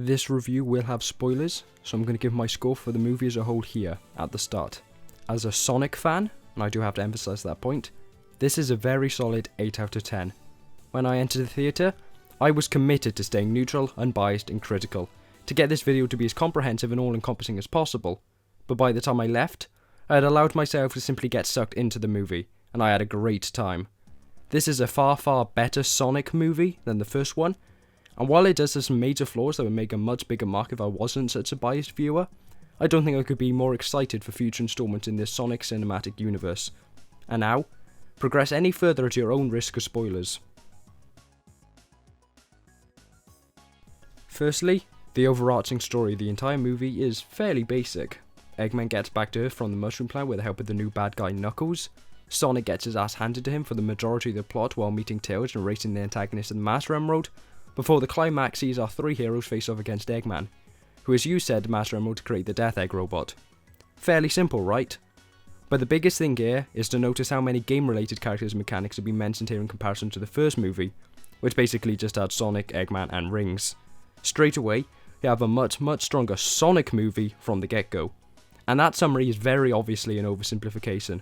This review will have spoilers, so I'm going to give my score for the movie as a whole here, at the start. As a Sonic fan, and I do have to emphasize that point, this is a very solid 8 out of 10. When I entered the theatre, I was committed to staying neutral, unbiased, and critical, to get this video to be as comprehensive and all-encompassing as possible. But by the time I left, I had allowed myself to simply get sucked into the movie, and I had a great time. This is a far, far better Sonic movie than the first one, and while it does have some major flaws that would make a much bigger mark if I wasn't such a biased viewer, I don't think I could be more excited for future installments in this Sonic cinematic universe. And now, progress any further at your own risk of spoilers. Firstly, the overarching story of the entire movie is fairly basic. Eggman gets back to Earth from the Mushroom Planet with the help of the new bad guy Knuckles. Sonic gets his ass handed to him for the majority of the plot while meeting Tails and racing the antagonist of the Master Emerald, before the climax sees our three heroes face off against Eggman, who has used said Master Emerald to create the Death Egg robot. Fairly simple, right? But the biggest thing here is to notice how many game-related characters and mechanics have been mentioned here in comparison to the first movie, which basically just had Sonic, Eggman, and rings. Straight away, you have a much, much stronger Sonic movie from the get-go. And that summary is very obviously an oversimplification.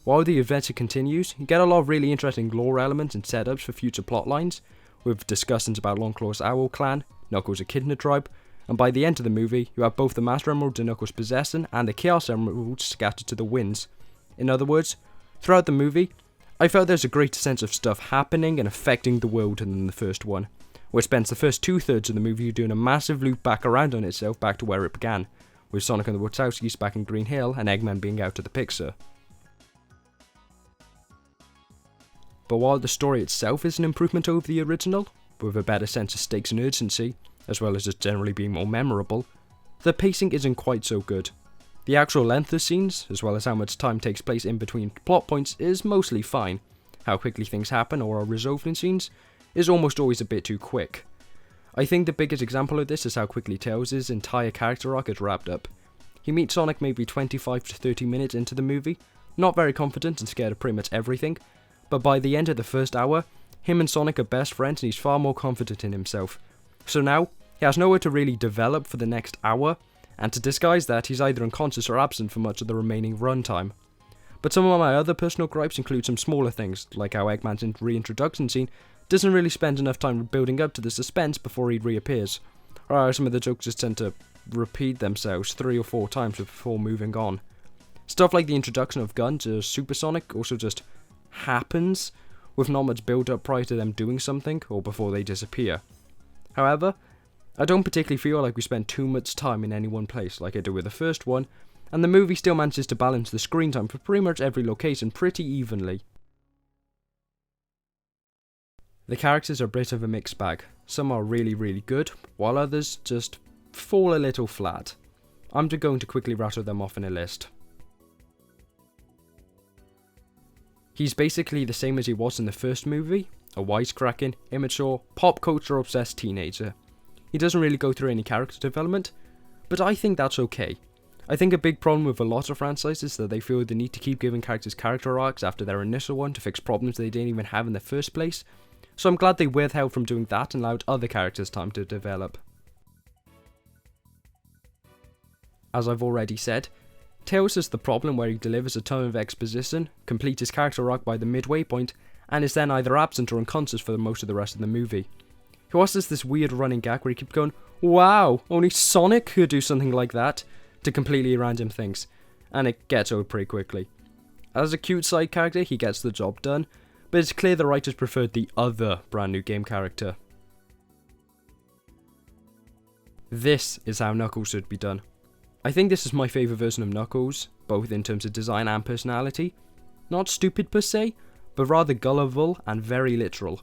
While the adventure continues, you get a lot of really interesting lore elements and setups for future plotlines, with discussions about Longclaw's Owl Clan, Knuckles' Echidna tribe, and by the end of the movie, you have both the Master Emerald and Knuckles possessing and the Chaos Emeralds scattered to the winds. In other words, throughout the movie, I felt there's a greater sense of stuff happening and affecting the world than the first one, which spends the first 2/3 of the movie doing a massive loop back around on itself back to where it began, with Sonic and the Wachowskis back in Green Hill and Eggman being out of the picture. But while the story itself is an improvement over the original, with a better sense of stakes and urgency, as well as just generally being more memorable, the pacing isn't quite so good. The actual length of scenes, as well as how much time takes place in between plot points, is mostly fine. How quickly things happen or are resolved in scenes is almost always a bit too quick. I think the biggest example of this is how quickly Tails' entire character arc is wrapped up. He meets Sonic maybe 25 to 30 minutes into the movie, not very confident and scared of pretty much everything, but by the end of the first hour, him and Sonic are best friends and he's far more confident in himself. So now, he has nowhere to really develop for the next hour, and to disguise that, he's either unconscious or absent for much of the remaining runtime. But some of my other personal gripes include some smaller things, like how Eggman's reintroduction scene doesn't really spend enough time building up to the suspense before he reappears, or how some of the jokes just tend to repeat themselves 3 or 4 times before moving on. Stuff like the introduction of Gun to Super Sonic also just happens, with not much build up prior to them doing something, or before they disappear. However, I don't particularly feel like we spend too much time in any one place like I do with the first one, and the movie still manages to balance the screen time for pretty much every location pretty evenly. The characters are a bit of a mixed bag. Some are really, really good, while others just fall a little flat. I'm just going to quickly rattle them off in a list. He's basically the same as he was in the first movie, a wisecracking, immature, pop culture obsessed teenager. He doesn't really go through any character development, but I think that's okay. I think a big problem with a lot of franchises is that they feel the need to keep giving characters character arcs after their initial one to fix problems they didn't even have in the first place, so I'm glad they withheld from doing that and allowed other characters time to develop. As I've already said, Tails is the problem where he delivers a ton of exposition, completes his character arc by the midway point, and is then either absent or unconscious for most of the rest of the movie. He also has this weird running gag where he keeps going, "Wow, only Sonic could do something like that," to completely random things, and it gets old pretty quickly. As a cute side character, he gets the job done, but it's clear the writers preferred the other brand new game character. This is how Knuckles should be done. I think this is my favourite version of Knuckles, both in terms of design and personality. Not stupid per se, but rather gullible and very literal.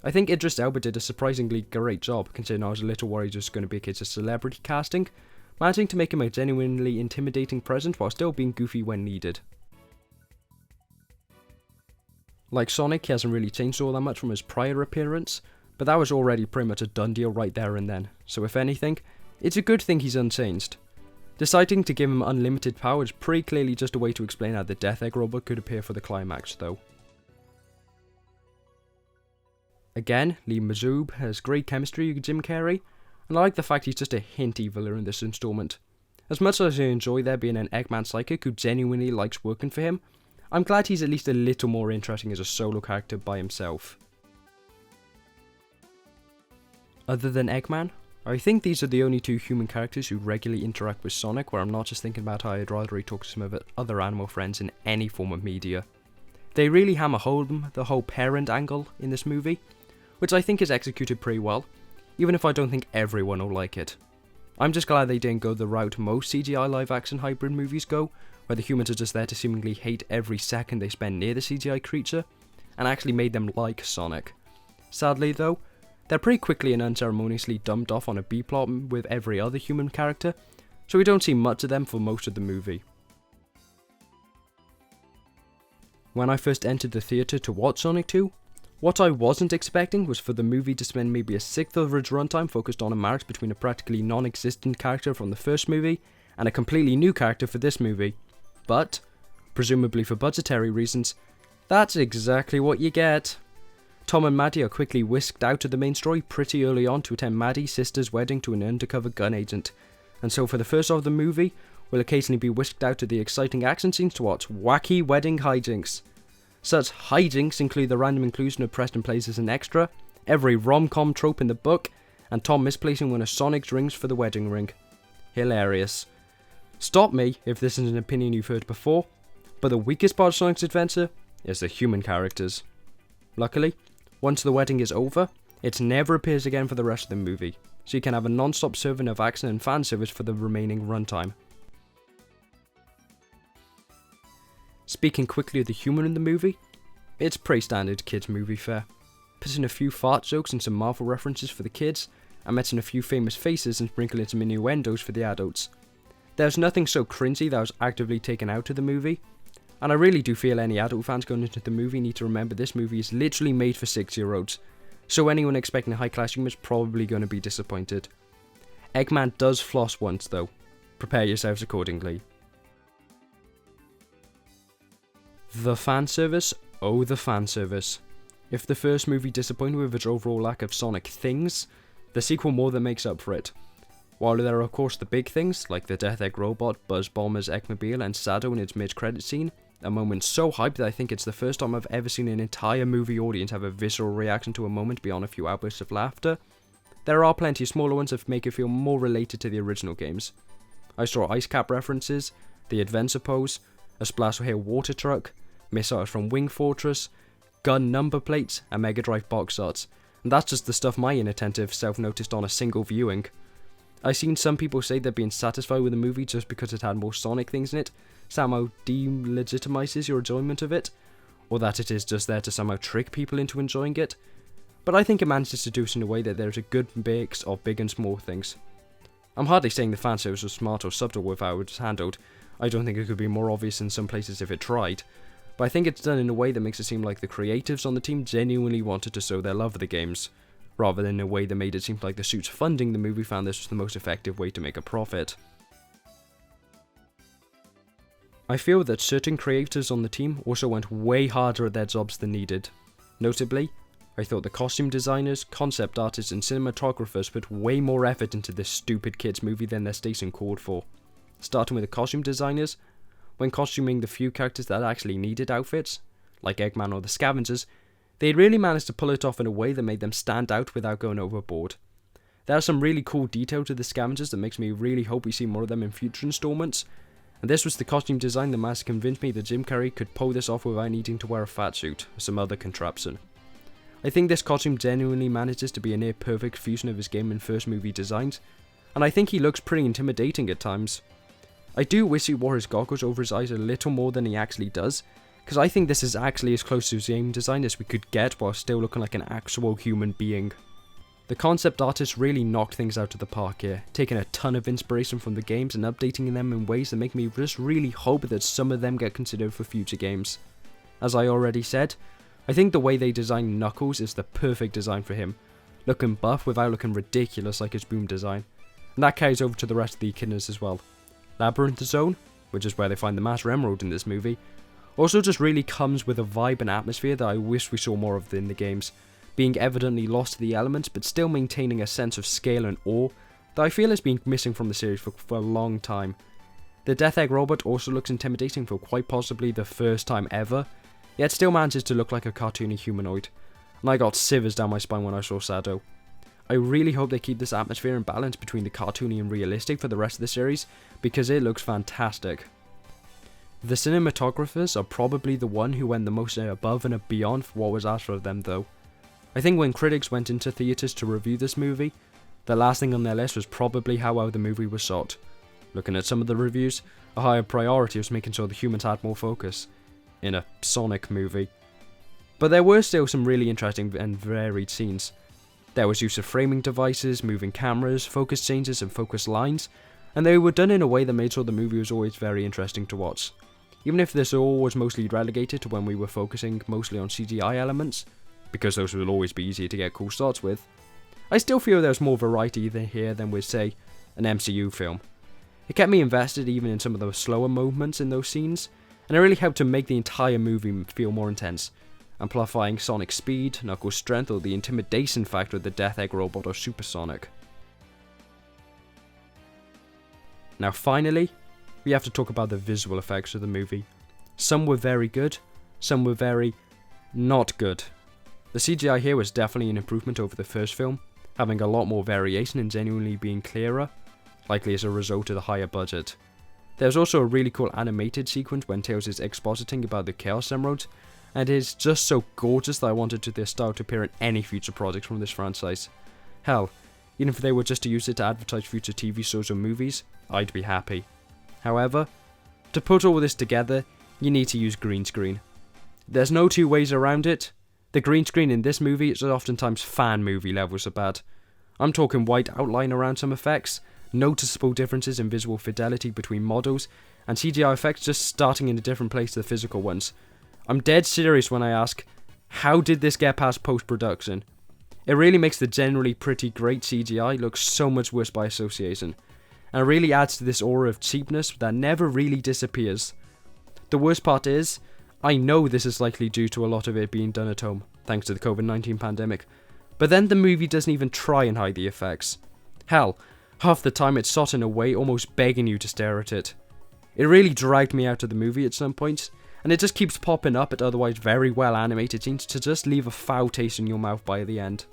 I think Idris Elba did a surprisingly great job, considering I was a little worried it was going to be a case of celebrity casting, managing to make him a genuinely intimidating presence while still being goofy when needed. Like Sonic, he hasn't really changed all that much from his prior appearance, but that was already pretty much a done deal right there and then, so if anything, it's a good thing he's unchanged. Deciding to give him unlimited power is pretty clearly just a way to explain how the Death Egg robot could appear for the climax though. Again, Lee Majzoub has great chemistry with Jim Carrey, and I like the fact he's just a hint eviler in this installment. As much as I enjoy there being an Eggman psychic who genuinely likes working for him, I'm glad he's at least a little more interesting as a solo character by himself. Other than Eggman, I think these are the only two human characters who regularly interact with Sonic where I'm not just thinking about how I'd rather he talk to some of his other animal friends in any form of media. They really hammer home the whole parent angle in this movie, which I think is executed pretty well, even if I don't think everyone will like it. I'm just glad they didn't go the route most CGI live action hybrid movies go, where the humans are just there to seemingly hate every second they spend near the CGI creature, and actually made them like Sonic. Sadly though, they're pretty quickly and unceremoniously dumped off on a B-plot with every other human character, so we don't see much of them for most of the movie. When I first entered the theatre to watch Sonic 2, what I wasn't expecting was for the movie to spend maybe a sixth of its runtime focused on a marriage between a practically non-existent character from the first movie and a completely new character for this movie. But, presumably for budgetary reasons, that's exactly what you get. Tom and Maddie are quickly whisked out of the main story pretty early on to attend Maddie's sister's wedding to an undercover gun agent, and so for the first half of the movie, we'll occasionally be whisked out to the exciting action scenes to watch wacky wedding hijinks. Such hijinks include the random inclusion of Preston plays as an extra, every rom-com trope in the book, and Tom misplacing one of Sonic's rings for the wedding ring. Hilarious. Stop me if this is an opinion you've heard before, but the weakest part of Sonic's adventure is the human characters. Luckily, once the wedding is over, it never appears again for the rest of the movie, so you can have a non-stop serving of action and fan service for the remaining runtime. Speaking quickly of the humour in the movie, it's pretty standard kids movie fare. Put in a few fart jokes and some Marvel references for the kids, and met in a few famous faces and sprinkle in some innuendos for the adults. There's nothing so cringy that was actively taken out of the movie, and I really do feel any adult fans going into the movie need to remember this movie is literally made for 6-year-olds, so anyone expecting high class humour is probably going to be disappointed. Eggman does floss once though, prepare yourselves accordingly. The fan service, oh the fan service. If the first movie disappointed with its overall lack of Sonic things, the sequel more than makes up for it. While there are of course the big things, like the Death Egg robot, Buzz Bomber's Eggmobile and Sado in its mid-credit scene, a moment so hyped that I think it's the first time I've ever seen an entire movie audience have a visceral reaction to a moment beyond a few outbursts of laughter, there are plenty of smaller ones that make it feel more related to the original games. I saw ice cap references, the adventure pose, a Splash Hill water truck, missiles from Wing Fortress, gun number plates, and Mega Drive box arts, and that's just the stuff my inattentive self noticed on a single viewing. I've seen some people say they're being satisfied with the movie just because it had more Sonic things in it, somehow delegitimizes your enjoyment of it, or that it is just there to somehow trick people into enjoying it, but I think it manages to do it in a way that there's a good mix of big and small things. I'm hardly saying the fanservice was smart or subtle with how it was handled. I don't think it could be more obvious in some places if it tried, but I think it's done in a way that makes it seem like the creatives on the team genuinely wanted to show their love of the games, rather than in a way that made it seem like the suits funding the movie found this was the most effective way to make a profit. I feel that certain creators on the team also went way harder at their jobs than needed. Notably, I thought the costume designers, concept artists and cinematographers put way more effort into this stupid kids movie than their station called for. Starting with the costume designers, when costuming the few characters that actually needed outfits, like Eggman or the Scavengers, they really managed to pull it off in a way that made them stand out without going overboard. There are some really cool detail to the Scavengers that makes me really hope we see more of them in future installments, and this was the costume design that managed to convince me that Jim Carrey could pull this off without needing to wear a fat suit or some other contraption. I think this costume genuinely manages to be a near perfect fusion of his game and first movie designs, and I think he looks pretty intimidating at times. I do wish he wore his goggles over his eyes a little more than he actually does, because I think this is actually as close to his game design as we could get while still looking like an actual human being. The concept artists really knocked things out of the park here, taking a ton of inspiration from the games and updating them in ways that make me just really hope that some of them get considered for future games. As I already said, I think the way they designed Knuckles is the perfect design for him, looking buff without looking ridiculous like his boom design, and that carries over to the rest of the echidnas as well. Labyrinth Zone, which is where they find the Master Emerald in this movie, also just really comes with a vibe and atmosphere that I wish we saw more of in the games, being evidently lost to the elements but still maintaining a sense of scale and awe that I feel has been missing from the series for a long time. The Death Egg robot also looks intimidating for quite possibly the first time ever, yet still manages to look like a cartoony humanoid, and I got shivers down my spine when I saw Sado. I really hope they keep this atmosphere and balance between the cartoony and realistic for the rest of the series, because it looks fantastic. The cinematographers are probably the one who went the most above and beyond for what was asked of them though. I think when critics went into theatres to review this movie, the last thing on their list was probably how well the movie was shot. Looking at some of the reviews, a higher priority was making sure the humans had more focus in a Sonic movie. But there were still some really interesting and varied scenes. There was use of framing devices, moving cameras, focus changes and focus lines, and they were done in a way that made sure the movie was always very interesting to watch. Even if this all was mostly relegated to when we were focusing mostly on CGI elements, because those will always be easier to get cool shots with, I still feel there was more variety here than with, say, an MCU film. It kept me invested even in some of the slower moments in those scenes, and it really helped to make the entire movie feel more intense, amplifying Sonic's speed, Knuckles' strength, or the intimidation factor of the Death Egg robot or Supersonic. Now finally, we have to talk about the visual effects of the movie. Some were very good, some were very not good. The CGI here was definitely an improvement over the first film, having a lot more variation and genuinely being clearer, likely as a result of the higher budget. There's also a really cool animated sequence when Tails is expositing about the Chaos Emeralds, and it is just so gorgeous that I wanted this style to appear in any future projects from this franchise. Hell, even if they were just to use it to advertise future TV shows or movies, I'd be happy. However, to put all this together, you need to use green screen. There's no two ways around it. The green screen in this movie is oftentimes fan movie levels of bad. I'm talking white outline around some effects, noticeable differences in visual fidelity between models, and CGI effects just starting in a different place to the physical ones. I'm dead serious when I ask, how did this get past post-production? It really makes the generally pretty great CGI look so much worse by association, and it really adds to this aura of cheapness that never really disappears. The worst part is, I know this is likely due to a lot of it being done at home, thanks to the COVID-19 pandemic, but then the movie doesn't even try and hide the effects. Hell, half the time it's shot in a way almost begging you to stare at it. It really dragged me out of the movie at some points, and it just keeps popping up at otherwise very well animated scenes to just leave a foul taste in your mouth by the end.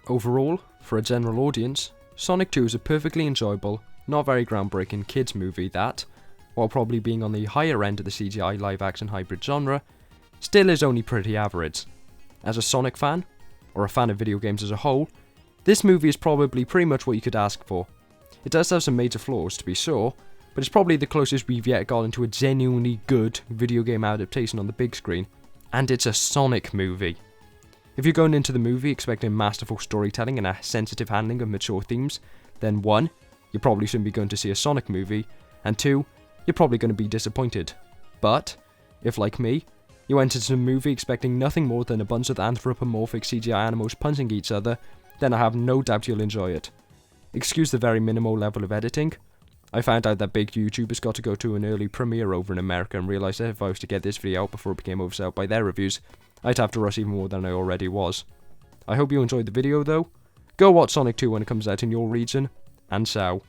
Overall, for a general audience, Sonic 2 is a perfectly enjoyable, not very groundbreaking kids movie that, while probably being on the higher end of the CGI live-action hybrid genre, still is only pretty average. As a Sonic fan, or a fan of video games as a whole, this movie is probably pretty much what you could ask for. It does have some major flaws, to be sure, but it's probably the closest we've yet gotten to a genuinely good video game adaptation on the big screen, and it's a Sonic movie. If you're going into the movie expecting masterful storytelling and a sensitive handling of mature themes, then 1, you probably shouldn't be going to see a Sonic movie, and 2, you're probably going to be disappointed. But, if like me, you went into the movie expecting nothing more than a bunch of anthropomorphic CGI animals punching each other, then I have no doubt you'll enjoy it. Excuse the very minimal level of editing. I found out that big YouTubers got to go to an early premiere over in America and realised that if I was to get this video out before it became overshadowed by their reviews, I'd have to rush even more than I already was. I hope you enjoyed the video though. Go watch Sonic 2 when it comes out in your region, and ciao.